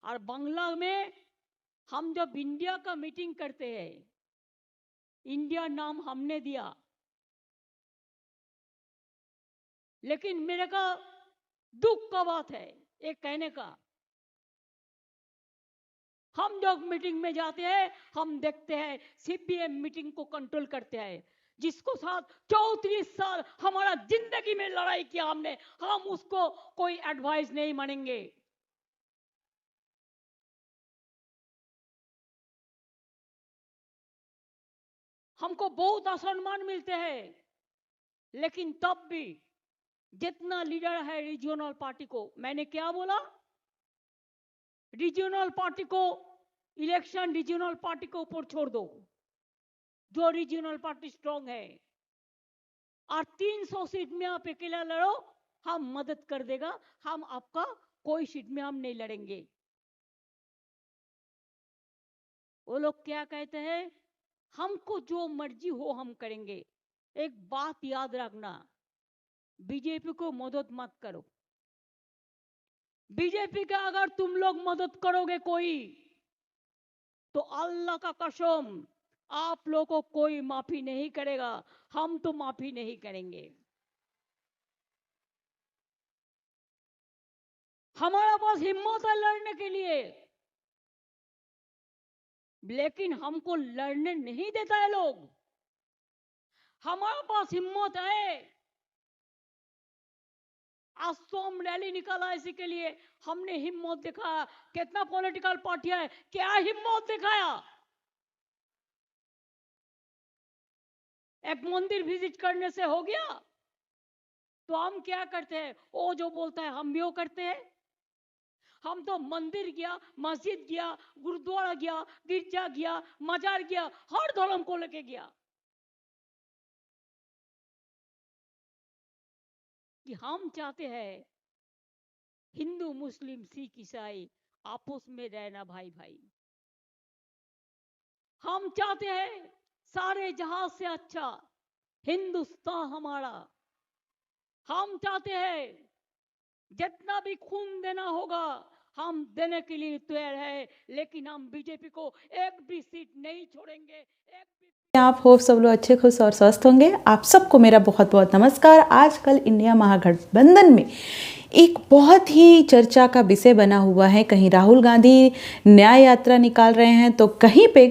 और बांग्ला में हम जब इंडिया का मीटिंग करते हैं, इंडिया नाम हमने दिया, लेकिन मेरे का दुख का बात है ये कहने का, हम जब मीटिंग में जाते हैं हम देखते हैं सीपीएम मीटिंग को कंट्रोल करते हैं, जिसको साथ 34 साल हमारा जिंदगी में लड़ाई किया हमने, हम उसको कोई एडवाइस नहीं मानेंगे। हमको बहुत असम्मान मिलते हैं, लेकिन तब भी जितना लीडर है रीजनल पार्टी को, मैंने क्या बोला, रीजनल पार्टी को इलेक्शन रीजनल पार्टी के ऊपर छोड़ दो, जो रीजनल पार्टी स्ट्रांग है, और 300 सीट में आप अकेला लड़ो, हम मदद कर देगा, हम आपका कोई सीट में हम नहीं लड़ेंगे। वो लोग क्या कहते हैं, हमको जो मर्जी हो हम करेंगे। एक बात याद रखना, बीजेपी को मदद मत करो। बीजेपी का अगर तुम लोग मदद करोगे कोई, तो अल्लाह का कसम आप लोगों को कोई माफी नहीं करेगा, हम तो माफी नहीं करेंगे। हमारे पास हिम्मत है लड़ने के लिए, लेकिन हमको लड़ने नहीं देता है लोग। हमारे पास हिम्मत है, आज तो हम रैली निकाला इसी के लिए, हमने हिम्मत दिखाया। कितना पॉलिटिकल पार्टी है, क्या हिम्मत दिखाया। एक मंदिर विजिट करने से हो गया, तो हम क्या करते हैं, वो जो बोलता है हम भी वो करते हैं। हम तो मंदिर गया, मस्जिद गया, गुरुद्वारा गया, गिरजा गया, मजार गया, हर धर्म को लेके गया, कि हम चाहते हैं हिंदू मुस्लिम सिख ईसाई आपस में रहना भाई भाई। हम चाहते हैं सारे जहां से अच्छा हिंदुस्तान हमारा। हम चाहते हैं जितना भी खून देना होगा हम देने के लिए तैयार है, लेकिन हम बीजेपी को एक भी सीट नहीं छोड़ेंगे, एक भी। आप हो सब लोग अच्छे खुश और स्वस्थ होंगे। आप सबको मेरा बहुत बहुत नमस्कार। आजकल इंडिया महागठबंधन में एक बहुत ही चर्चा का विषय बना हुआ है। कहीं राहुल गांधी न्याय यात्रा निकाल रहे हैं, तो कहीं पे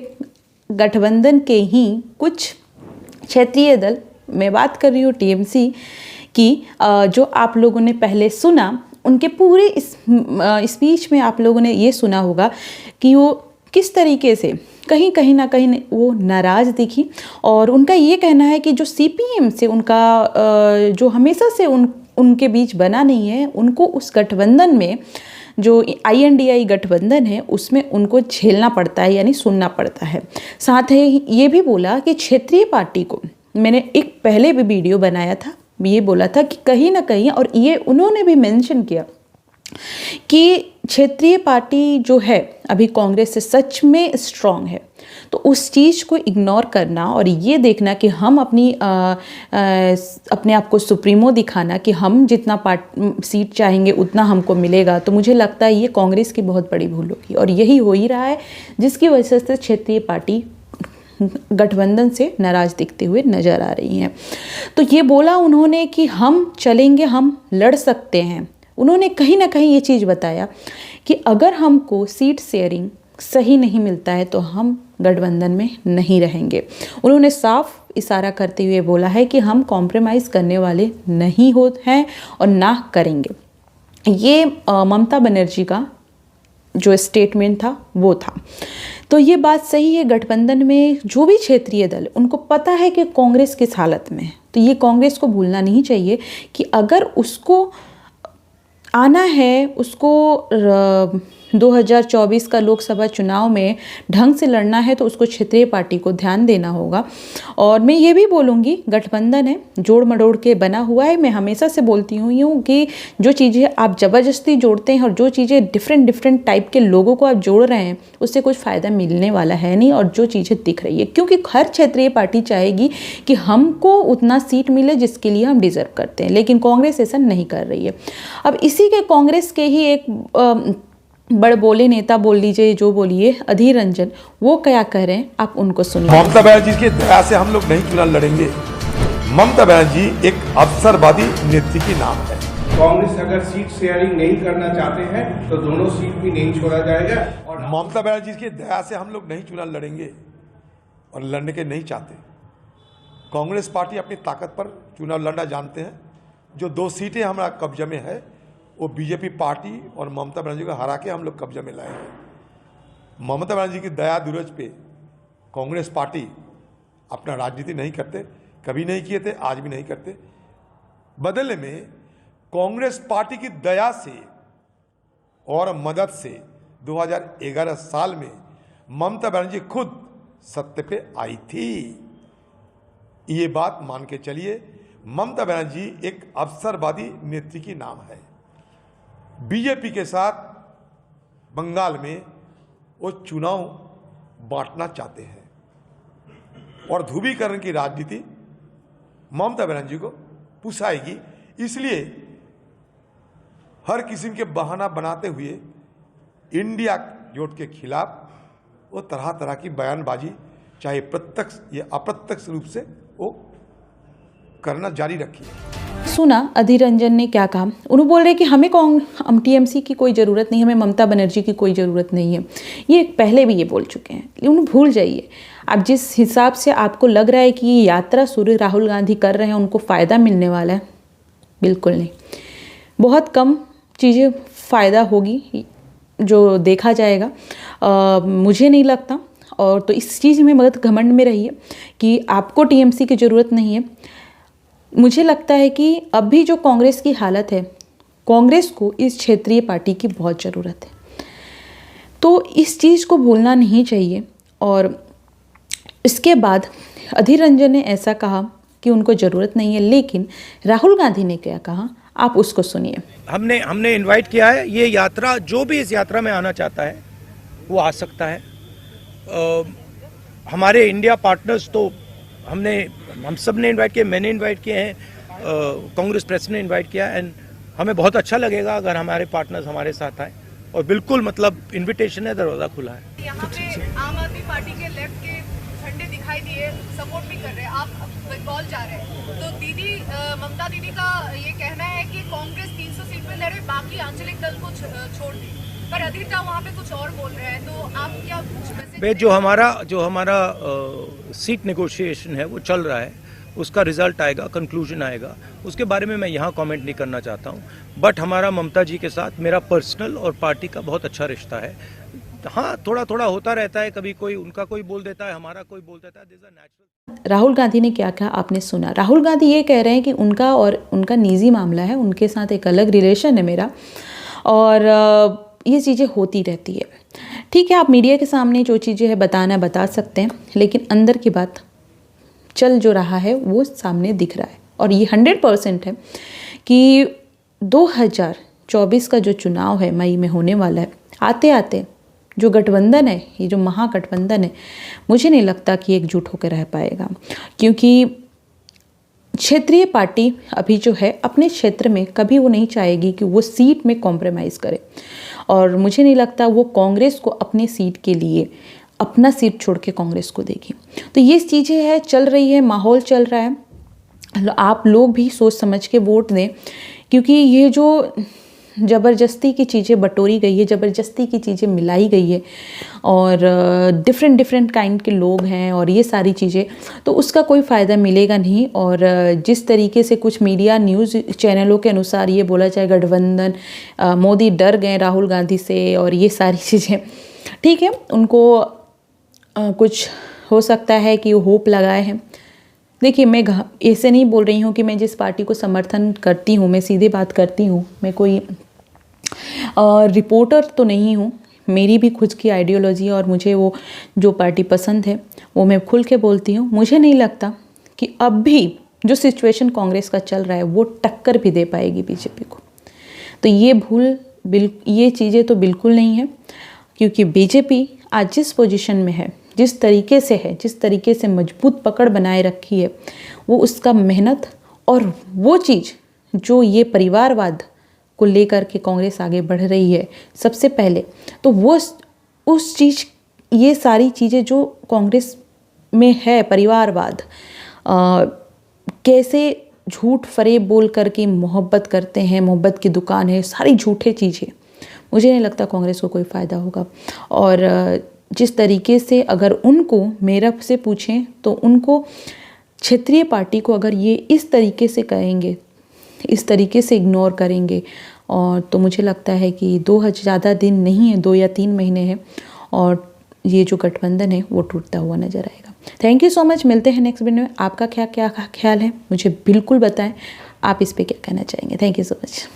गठबंधन के ही कुछ क्षेत्रीय दल, मैं बात कर रही हूँ टीएमसी की, जो आप लोगों ने पहले सुना, उनके पूरे इस स्पीच में आप लोगों ने ये सुना होगा कि वो किस तरीके से कहीं ना कहीं वो नाराज़ दिखी। और उनका ये कहना है कि जो सीपीएम से उनका जो हमेशा से उनके बीच बना नहीं है, उनको उस गठबंधन में जो INDI गठबंधन है उसमें उनको झेलना पड़ता है, यानी सुनना पड़ता है। साथ ही ये भी बोला कि क्षेत्रीय पार्टी को, मैंने एक पहले भी वीडियो बनाया था, ये बोला था कि कहीं ना कहीं, और ये उन्होंने भी मेंशन किया कि क्षेत्रीय पार्टी जो है अभी कांग्रेस से सच में स्ट्रांग है, तो उस चीज़ को इग्नोर करना और ये देखना कि हम अपने आप को सुप्रीमो दिखाना कि हम जितना सीट चाहेंगे उतना हमको मिलेगा, तो मुझे लगता है ये कांग्रेस की बहुत बड़ी भूल होगी। और यही हो ही रहा है, जिसकी वजह से क्षेत्रीय पार्टी गठबंधन से नाराज दिखते हुए नजर आ रही हैं। तो ये बोला उन्होंने कि हम चलेंगे, हम लड़ सकते हैं। उन्होंने कहीं ना कहीं ये चीज़ बताया कि अगर हमको सीट शेयरिंग सही नहीं मिलता है तो हम गठबंधन में नहीं रहेंगे। उन्होंने साफ इशारा करते हुए बोला है कि हम कॉम्प्रोमाइज़ करने वाले नहीं होते हैं और ना करेंगे। ये ममता बनर्जी का जो स्टेटमेंट था वो था। तो ये बात सही है, गठबंधन में जो भी क्षेत्रीय दल, उनको पता है कि कांग्रेस किस हालत में है। तो ये कांग्रेस को भूलना नहीं चाहिए कि अगर उसको आना है, उसको 2024 का लोकसभा चुनाव में ढंग से लड़ना है, तो उसको क्षेत्रीय पार्टी को ध्यान देना होगा। और मैं ये भी बोलूँगी, गठबंधन है, जोड़ मरोड़ के बना हुआ है। मैं हमेशा से बोलती हूँ कि जो चीज़ें आप ज़बरदस्ती जोड़ते हैं और जो चीज़ें डिफरेंट टाइप के लोगों को आप जोड़ रहे हैं, उससे कुछ फ़ायदा मिलने वाला है नहीं। और जो चीज़ें दिख रही है, क्योंकि हर क्षेत्रीय पार्टी चाहेगी कि हमको उतना सीट मिले जिसके लिए हम डिज़र्व करते हैं, लेकिन कांग्रेस ऐसा नहीं कर रही है। अब इसी के कांग्रेस के ही एक बड़ बोले नेता बोल लीजिए जो बोलिए, अधीर रंजन वो क्या कह रहे हैं आप उनको सुनिए। ममता बनर्जी की दया से हम लोग नहीं चुनाव लड़ेंगे। ममता बनर्जी एक अवसरवादी नेत्री की नाम है। कांग्रेस अगर सीट शेयरिंग नहीं करना चाहते हैं तो दोनों सीट भी नहीं छोड़ा जाएगा। और ममता बनर्जी की दया से हम लोग नहीं चुनाव लड़ेंगे और लड़ने के नहीं चाहते। कांग्रेस पार्टी अपनी ताकत पर चुनाव लड़ना जानते हैं। जो 2 सीटें हमारा कब्जे में है वो बीजेपी पार्टी और ममता बनर्जी को हरा के हम लोग कब्जे में लाए हैं। ममता बनर्जी की दया दूरज पे कांग्रेस पार्टी अपना राजनीति नहीं करते, कभी नहीं किए थे, आज भी नहीं करते। बदले में कांग्रेस पार्टी की दया से और मदद से 2011 साल में ममता बनर्जी खुद सत्ता पे आई थी। ये बात मान के चलिए, ममता बनर्जी एक अवसरवादी नेत्री की नाम है। बीजेपी के साथ बंगाल में वो चुनाव बांटना चाहते हैं और ध्रुवीकरण की राजनीति ममता बनर्जी को पुसाएगी। इसलिए हर किस्म के बहाना बनाते हुए इंडिया जोट के खिलाफ वो तरह तरह की बयानबाजी चाहे प्रत्यक्ष या अप्रत्यक्ष रूप से वो करना जारी रखी। सुना अधीर रंजन ने क्या कहा। उन्होंने बोल रहे कि हम टीएमसी की कोई ज़रूरत नहीं, हमें ममता बनर्जी की कोई ज़रूरत नहीं है। ये पहले भी ये बोल चुके हैं, उन्हें भूल जाइए। अब जिस हिसाब से आपको लग रहा है कि ये यात्रा शुरू राहुल गांधी कर रहे हैं उनको फ़ायदा मिलने वाला है, बिल्कुल नहीं। बहुत कम चीज़ें फ़ायदा होगी जो देखा जाएगा, मुझे नहीं लगता। और तो इस चीज़ में मत घमंड में रहिए कि आपको टीएमसी की ज़रूरत नहीं है। मुझे लगता है कि अभी जो कांग्रेस की हालत है, कांग्रेस को इस क्षेत्रीय पार्टी की बहुत ज़रूरत है, तो इस चीज़ को भूलना नहीं चाहिए। और इसके बाद अधीर रंजन ने ऐसा कहा कि उनको ज़रूरत नहीं है, लेकिन राहुल गांधी ने क्या कहा आप उसको सुनिए। हमने इनवाइट किया है, ये यात्रा जो भी इस यात्रा में आना चाहता है वो आ सकता है। हमारे इंडिया पार्टनर्स तो हम सब ने इनवाइट किए, मैंने इनवाइट किए हैं, कांग्रेस प्रेसिडेंट ने इनवाइट किया। एंड हमें बहुत अच्छा लगेगा अगर हमारे पार्टनर्स हमारे साथ आए। और बिल्कुल मतलब इनविटेशन है, दरवाज़ा खुला है। यहाँ पे आम आदमी पार्टी के लेफ्ट के झंडे दिखाई दिए, सपोर्ट भी कर रहे हैं। आप बंगाल जा रहे हैं तो दीदी ममता दीदी का ये कहना है कि कांग्रेस 300 सीट पे लड़े, बाकी आंचलिक दल को छोड़ दी। पर अधिरता वहाँ पे कुछ और बोल रहे हैं, तो आप क्या कुछ जो हमारा सीट नेगोशिएशन है वो चल रहा है, उसका रिजल्ट आएगा, कंक्लूजन आएगा, उसके बारे में मैं यहाँ कमेंट नहीं करना चाहता हूँ। बट हमारा ममता जी के साथ मेरा पर्सनल और पार्टी का बहुत अच्छा रिश्ता है। हाँ, थोड़ा थोड़ा होता रहता है, कभी कोई उनका कोई बोल देता है, हमारा कोई बोल देता है, this is natural. Rahul Gandhi ने क्या कहा आपने सुना। राहुल गांधी ये कह रहे हैं कि उनका और उनका निजी मामला है, उनके साथ एक अलग रिलेशन है मेरा, और ये चीज़ें होती रहती है। ठीक है, आप मीडिया के सामने जो चीज़ें है बताना बता सकते हैं, लेकिन अंदर की बात चल जो रहा है वो सामने दिख रहा है। और ये 100% है कि 2024 का जो चुनाव है मई में होने वाला है, आते आते जो गठबंधन है, ये जो महागठबंधन है, मुझे नहीं लगता कि एकजुट होकर रह पाएगा। क्योंकि क्षेत्रीय पार्टी अभी जो है अपने क्षेत्र में कभी वो नहीं चाहेगी कि वो सीट में कॉम्प्रोमाइज़ करे। और मुझे नहीं लगता वो कांग्रेस को अपनी सीट के लिए अपना सीट छोड़ के कांग्रेस को देगी। तो ये चीज़ें हैं, चल रही है, माहौल चल रहा है। आप लोग भी सोच समझ के वोट दें, क्योंकि ये जो ज़बरदस्ती की चीज़ें बटोरी गई है, ज़बरदस्ती की चीज़ें मिलाई गई है, और डिफरेंट काइंड के लोग हैं और ये सारी चीज़ें, तो उसका कोई फ़ायदा मिलेगा नहीं। और जिस तरीके से कुछ मीडिया न्यूज़ चैनलों के अनुसार ये बोला जाए गठबंधन, मोदी डर गए राहुल गांधी से और ये सारी चीज़ें, ठीक है, उनको कुछ हो सकता है कि वो होप लगाए हैं। देखिए, मैं ऐसे नहीं बोल रही हूँ कि मैं जिस पार्टी को समर्थन करती हूँ, मैं सीधे बात करती हूँ, मैं कोई रिपोर्टर तो नहीं हूँ, मेरी भी खुद की आइडियोलॉजी है और मुझे वो जो पार्टी पसंद है वो मैं खुल के बोलती हूँ। मुझे नहीं लगता कि अब भी जो सिचुएशन कांग्रेस का चल रहा है वो टक्कर भी दे पाएगी बीजेपी को। तो ये चीज़ें तो बिल्कुल नहीं है, क्योंकि बीजेपी आज जिस पोजीशन में है, जिस तरीके से है, जिस तरीके से मजबूत पकड़ बनाए रखी है, वो उसका मेहनत और वो चीज़ जो ये परिवारवाद को लेकर के कांग्रेस आगे बढ़ रही है सबसे पहले, तो वो उस चीज़, ये सारी चीज़ें जो कांग्रेस में है, परिवारवाद, कैसे झूठ फरेब बोल करके मोहब्बत करते हैं, मोहब्बत की दुकान है, सारी झूठे चीज़ें, मुझे नहीं लगता कांग्रेस को कोई फ़ायदा होगा। और जिस तरीके से अगर उनको मेरा से पूछें तो उनको क्षेत्रीय पार्टी को अगर ये इस तरीके से कहेंगे, इस तरीके से इग्नोर करेंगे, और तो मुझे लगता है कि ज़्यादा दिन नहीं है, 2 या 3 महीने हैं और ये जो गठबंधन है वो टूटता हुआ नजर आएगा। थैंक यू सो मच, मिलते हैं नेक्स्ट वीडियो में। आपका क्या ख्याल है मुझे बिल्कुल बताएं, आप इस पे क्या कहना चाहेंगे। Thank you so much.